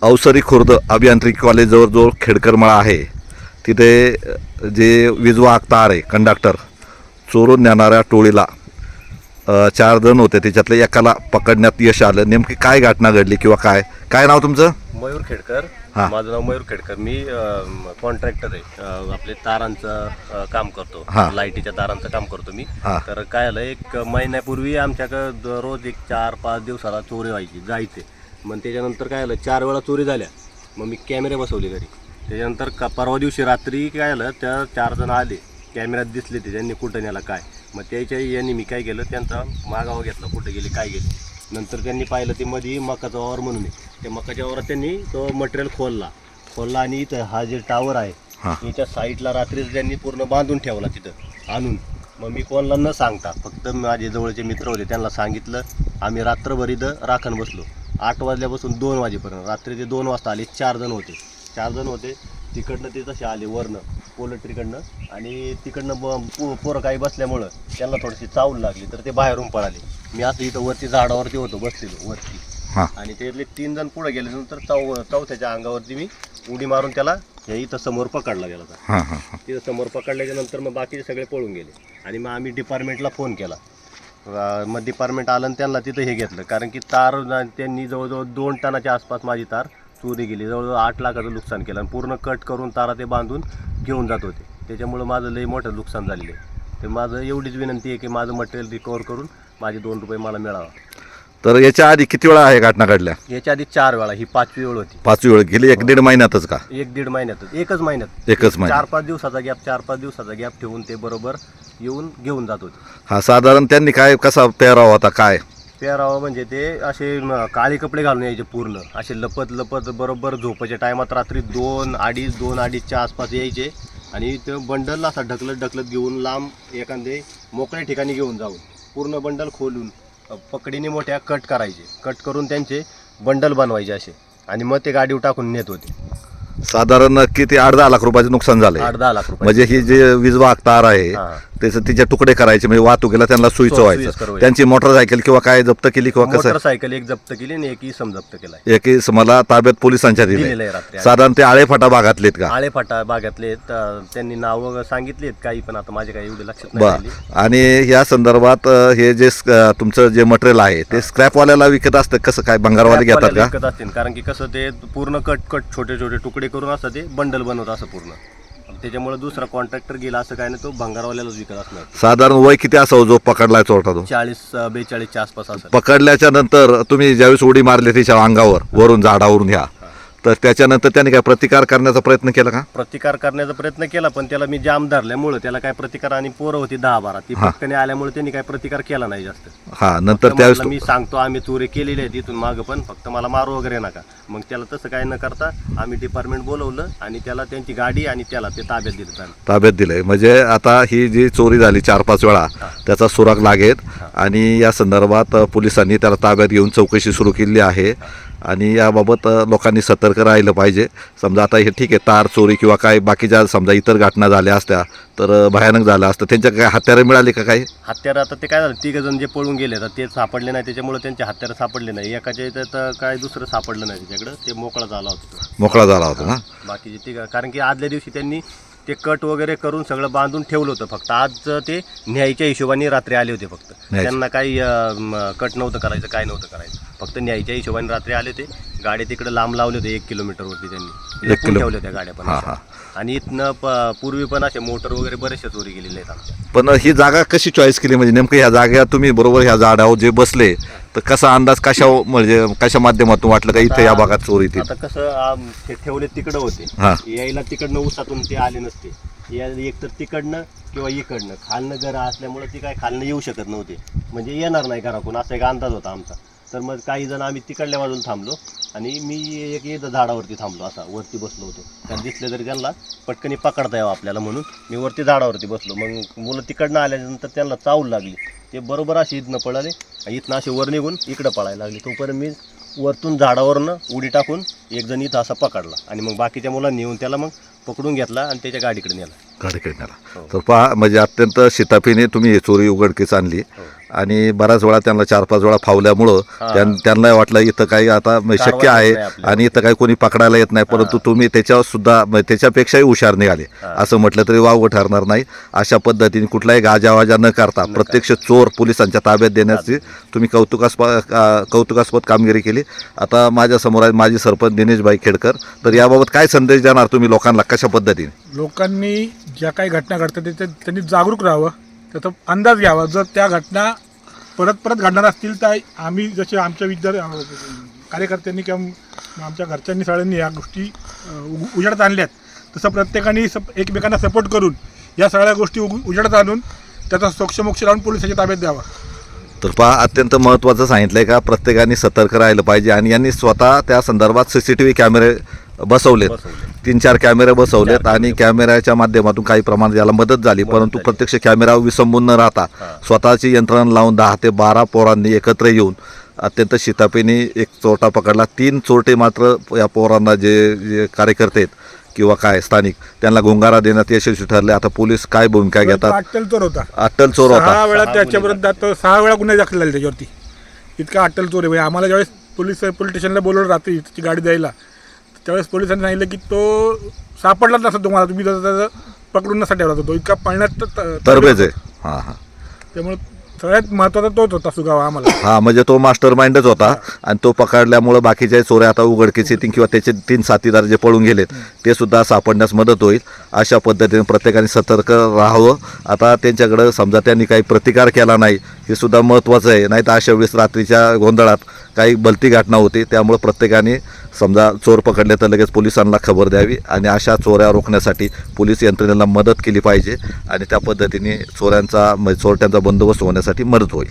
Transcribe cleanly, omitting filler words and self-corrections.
अवसरी खुर्द अभियांत्रिकी कॉलेज जवळ खेडकरमळा आहे. तिथे जे विजवाहक तार आहे कंडक्टर चोरून नेणाऱ्या टोळीला 4 जण होते. त्याच्यातले एकाला पकडण्यात यश आलं. नेमकी काय घटना घडली किंवा काय काय नाव तुमचं? मयूर खेडकर. माझं नाव मयूर खेडकर. मी कॉन्ट्रॅक्टर आहे. आपले तारांचं काम करतो, लाईटीच्या तारांचं काम करतो मी. तर काय झालं, 1 महिन्यापूर्वी आमच्याकडं रोज 4-5 दिवसाला चोरी व्हायची जायचे. मग त्याच्यानंतर काय झालं, 4 वेळा चोरी झाल्या. मग मी कॅमेरे बसवले घरी. त्याच्यानंतर परवा दिवशी रात्री काय झालं, त्या 4 जण आले, कॅमेऱ्यात दिसले ते, त्यांनी कुठं नेला काय. मग त्याच्या यांनी मी काय केलं, त्यांचा मागावा घेतला, कुठे गेले काय गेले. नंतर त्यांनी पाहिलं ते मध्ये मकाचा वावर म्हणून आहे, त्या मकाच्या वावरात त्यांनी तो मटेरियल खोलला आणि इथं हा जे टावर आहे याच्या साईडला रात्रीच त्यांनी पूर्ण बांधून ठेवला तिथं आणून. मग मी कोणाला न सांगता, फक्त माझे जवळचे मित्र होते त्यांना सांगितलं. आम्ही रात्रभर इथं राखण बसलो. 8 वाजल्यापासून 2 वाजेपर्यंत. रात्री ते 2 वाजता आले. 4 जण होते. तिकडनं ते तसे आले वरनं पोल्ट्रीकडनं, आणि तिकडनं पोरं काही बसल्यामुळं त्यांना थोडीशी चावल लागली, तर ते बाहेरून पळाले. मी असं इथं वरती झाडावरती होतो बसलेलो वरती, आणि त्यातले 3 जण पुढे गेल्यानंतर चौथ्याच्या अंगावरती मी उडी मारून त्याला इथं समोर पकडला गेला. तिथं समोर पकडल्याच्या नंतर मग बाकीचे सगळे पळून गेले. आणि मग आम्ही डिपार्टमेंटला फोन केला. मग डिपार्टमेंट आलं आणि त्यांना तिथं हे घेतलं, कारण की तार त्यांनी जवळजवळ 2 टनाच्या आसपास माझी तार चोरी गेली. जवळजवळ 8 लाखाचं नुकसान केलं, आणि पूर्ण कट करून तारा ते बांधून घेऊन जात होते. त्याच्यामुळं माझं लई मोठं नुकसान झालेलं आहे. तर माझं एवढीच विनंती आहे की माझं मटेरियल रिकवर करून माझे 2 रुपये मला मिळावा. तर याच्या आधी किती वेळा आहे घटना घडल्या? याच्या आधी 4 वेळा. ही 5वी वेळ होती. 5वी वेळ गेली 1-1.5 महिन्यातच का? 1-1.5 महिन्यातच. एकच महिन्यात 4-5 दिवसाचा गॅप, 4-5 दिवसाचा गॅप ठेवून ते बरोबर येऊन घेऊन जात होते. साधारण त्यांनी काय कसा पेहराव होता काय? पेहरावं म्हणजे ते असे काळे कपडे घालून यायचे, पूर्ण असे लपत बरोबर झोपायच्या टायमात रात्री 2-2:30च्या आसपास यायचे, आणि ते बंडल असा ढकलत घेऊन लांब एखादे मोकळ्या ठिकाणी घेऊन जाऊन पूर्ण बंडल खोलून पकडीने मोठ्या कट करायचे. कट करून त्यांचे बंडल बनवायचे असे, आणि मग ते गाडीवर टाकून नेत होते. साधारण किती 8-10 लाख रुपयाचं नुकसान झालंय. 8-10 लाख रुपये. म्हणजे ही जे वीजवाहक तार आहे त्याचं तिचे तुकडे करायचे, म्हणजे वाहतुकीला त्यांना सोयीचं व्हायचं. त्यांची मोटरसायकल किंवा काय जप्त केली किंवा कसं? मोटरसायकल 1 जप्त केली आणि 1 इसम जप्त केला. 1 इसमाला ताब्यात पोलिसांच्या दिले. साधारण ते आळेफाटा भागातलेत का? आळेफाटा भागातले त्यांनी नाव सांगितलेत काही, पण आता माझे काही एवढे लक्षात नाही. आणि या संदर्भात हे जे तुमचं जे मटेरियल आहे ते स्क्रॅपवाल्याला विकत असतं कसं काय? भंगारवाले घेतात का? विकत असतील, कारण की कसं ते पूर्ण कट छोटे तुकडे करून असं ते बंडल बनवत असं पूर्ण. त्याच्यामुळे दुसरा कॉन्ट्रॅक्टर गेला असं काय नाही, तो भंगारवाल्यालाच विकत असणार. साधारण वय किती असावं जो पकडलाय चोरटा? तो 40-42च्या आसपास असं. पकडल्याच्या नंतर तुम्ही ज्यावेळेस उडी मारली त्याच्या अंगावर वरून झाडावरून ह्या, तर त्याच्यानंतर त्याने काय प्रतिकार करण्याचा प्रयत्न केला का? प्रतिकार करण्याचा प्रयत्न केला, पण त्याला मी जाम धरल्यामुळे त्याला काय प्रतिकार, आणि पोरं होती 10-12 ती पटकन आल्यामुळे त्यांनी काय प्रतिकार केला नाही जास्त. नंतर त्यावेळेस मी सांगतो आम्ही चोरी केलेली आहे तिथून मागं, पण फक्त मला मारू वगैरे नका. मग त्याला तसं काय न करता आम्ही डिपार्टमेंट बोलवलं, आणि त्याला त्यांची गाडी आणि त्याला ते ताब्यात दिलंय. म्हणजे आता ही जी चोरी झाली 4-5 वेळा त्याचा सुराग लागेल, आणि या संदर्भात पोलिसांनी त्याला ताब्यात घेऊन चौकशी सुरू केली आहे. आणि याबाबत लोकांनी सतर्क राहिलं पाहिजे. समजा आता हे ठीक आहे, तार चोरी किंवा काय बाकीच्या समजा इतर घटना झाल्या असत्या तर भयानक झालं असतं. त्यांच्या काय हत्यारं मिळाली का? काही हत्यारं आता ते काय झालं, 3 जण जे पळून गेले तर ते सापडले नाही, त्याच्यामुळे त्यांचे हत्यारं सापडले नाही. एकाच्या इथं काय दुसरं सापडलं नाही त्याच्याकडं, ते मोकळा झाला होता ना बाकीचे 3. कारण की आदल्या दिवशी त्यांनी ते कट वगैरे करून सगळं बांधून ठेवलं होतं. फक्त आज ते न्यायच्या हिशोबाने रात्री आले होते. फक्त त्यांना काही कट नव्हतं करायचं, काय नव्हतं करायचं. फक्त न्यायच्या हिशोबाने रात्री आले होते. गाडी तिकडे लांब लावले होते 1 किलोमीटरवरती त्यांनी ठेवले होत्या गाड्या पण. आणि इथनं पूर्वी पण असे मोटर वगैरे बरेचशा चोरी गेलेले आहेत आमच्या. पण ही जागा कशी चॉईस केली? म्हणजे नेमकं ह्या जागा तुम्ही बरोबर ह्या झाडावर जे बसले तर कसा अंदाज म्हणजे कशा माध्यमातून वाटलं का इथे या भागात चोरी? आता कसं ते ठेवले तिकडं होते, यायला तिकडनं उसातून ते आले नसते. एक तर तिकडनं किंवा इकडनं. खालनं घर असल्यामुळे ती काय खालनं येऊ शकत नव्हते, म्हणजे येणार नाही घरातून, असा एक अंदाज होता आमचा. तर मग काही जण आम्ही तिकडल्या बाजूला थांबलो, आणि मी एक झाडावरती थांबलो, असा वरती बसलो होतो. त्याला दिसले तरी त्यांना पटकनी पकडता यावं आपल्याला म्हणून मी वरती झाडावरती बसलो. मग मुलं तिकडनं आल्यानंतर त्यांना चावल लागली. ते बरोबर अशी इथनं पळाले, इथनं असे वर निघून इकडं पळायला लागले. तोपर्यंत मी वरतून झाडावरनं उडी टाकून 1 जण इथं असा पकडला, आणि मग बाकीच्या मुलांनी येऊन त्याला मग पकडून घेतला आणि त्याच्या गाडीकडे नेला. गाडी खेळण्याला. तर पहा, म्हणजे अत्यंत शिताफीने तुम्ही ही चोरी उघडकीस आणली आणि बऱ्याच वेळा त्यांना 4-5 वेळा फावल्यामुळं त्यांना वाटलं इथं काही आता शक्य आहे आणि इथं काही कोणी पकडायला येत नाही, परंतु तुम्ही त्याच्यावर सुद्धा त्याच्यापेक्षाही हुशार निघाले असं म्हटलं तरी वावगं ठरणार नाही. अशा पद्धतीने कुठलाही गाजावाजा न करता प्रत्यक्ष चोर पोलिसांच्या ताब्यात देण्याची तुम्ही कौतुकास्पद कामगिरी केली. आता माझ्यासमोर आहे माजी सरपंच दिनेशभाई खेडकर. तर याबाबत काय संदेश देणार तुम्ही लोकांना, कशा पद्धतीने? लोकांनी ज्या काही घटना घडतात त्यांनी जागरूक राहावं, त्याचा अंदाज घ्यावा. जर त्या घटना परत घडणार असतील तर आम्ही जसे आमच्या कार्यकर्त्यांनी किंवा आमच्या घरच्यांनी सगळ्यांनी या गोष्टी उजेडात आणल्यात, तसं प्रत्येकाने एकमेकांना सपोर्ट करून या सगळ्या गोष्टी उजेडात आणून त्याचा सोक्षमोक्ष लावून पोलिसांच्या ताब्यात द्यावा. तर पहा, अत्यंत महत्त्वाचं सांगितलंय का प्रत्येकाने सतर्क राहिलं पाहिजे आणि यांनी स्वतः त्या संदर्भात CCTV कॅमेरे बसवलेत, 3-4 कॅमेरे बसवलेत आणि कॅमेऱ्याच्या माध्यमातून काही प्रमाणात याला मदत झाली. परंतु प्रत्यक्ष कॅमेरावर विसंबून न राहता स्वतःची यंत्रणा लावून 10 ते 12 पोरांनी एकत्र येऊन अत्यंत शिताफीने एक चोरटा पकडला. 3 चोरटे मात्र या पोरांना जे कार्यकर्ते आहेत किंवा काय स्थानिक त्यांना गुंगारा देण्यात यशस्वी ठरले. आता पोलीस काय भूमिका घेतात? अट्टल चोर होता, अट्टल चोर होता. 6 वेळा त्याच्यापर्यंत 6 वेळा गुन्हे दाखल झाले त्याच्यावरती. इतका अट्टल चोर आहे. आम्हाला ज्यावेळेस पोलीस स्टेशनला बोलवलं रात्री त्याची गाडी द्यायला, त्यावेळेस पोलिसांनी सांगितलं की तो सापडलाच नसतो तुम्हाला, तुम्ही त्याचा पकडून नसा ठेवला होता, तो इतका पाळण्यात तरबेज आहे. हां हां. त्यामुळे सगळ्यात महत्त्वाचा तोच होता सुगावा आम्हाला. हा, म्हणजे तो मास्टर माइंडच होता आणि तो पकडल्यामुळं बाकीच्या चोऱ्या आता उघडकीस येतील किंवा त्याचे 3 साथीदार जे पळून गेलेत ते सुद्धा सापडण्यास मदत होईल. अशा पद्धतीने प्रत्येकाने सतर्क राहावं. आता त्यांच्याकडं समजा त्यांनी काही प्रतिकार केला नाही हे सुद्धा महत्त्वाचं आहे, नाही तर अशा वेळेस रात्रीच्या गोंधळात काही भलती घटना होती. त्यामुळे प्रत्येकाने समजा चोर पकडले तर लगेच पोलिसांना खबर द्यावी आणि अशा चोऱ्या रोखण्यासाठी पोलीस यंत्रणेला मदत केली पाहिजे आणि त्या पद्धतीने चोरट्यांचा बंदोबस्त होण्यासाठी मदत होईल.